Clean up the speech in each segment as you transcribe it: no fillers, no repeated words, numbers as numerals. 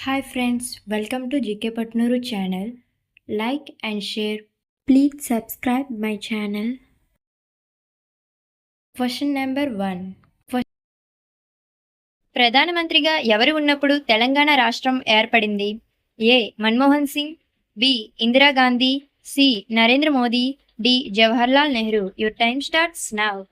Hi friends, welcome to GK Patnuru channel. Like and share. Please subscribe my channel. Question number 1. ప్రధానమంత్రిగా ఎవరు ఉన్నప్పుడు తెలంగాణ రాష్ట్రం ఏర్పడింది? A. Manmohan Singh, B. Indira Gandhi, C. Narendra Modi, D. Jawaharlal Nehru. Your time starts now.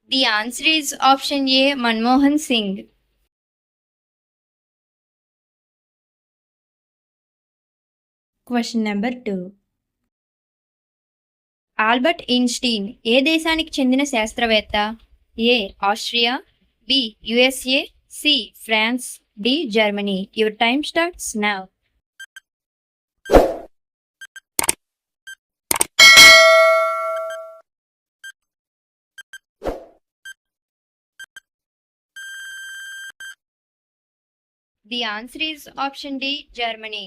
The answer is option A. Manmohan Singh. Question number 2. Albert Einstein ఏ దేశానికి చెందిన శాస్త్రవేత్త? A. Austria, B. USA, C. France, D. Germany. Your time starts now. The answer is option D, Germany.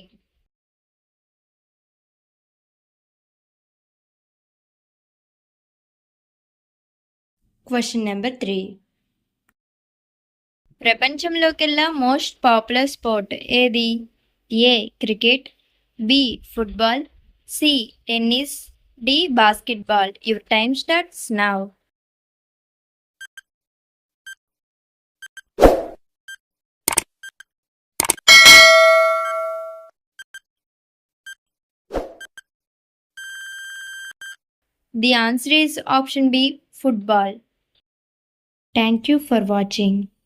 Question number 3. ప్రపంచంలోకెల్లా most popular sport ఏది? A. Cricket, B. Football, C. Tennis, D. Basketball. Your time starts now. The answer is option B, football. Thank you for watching.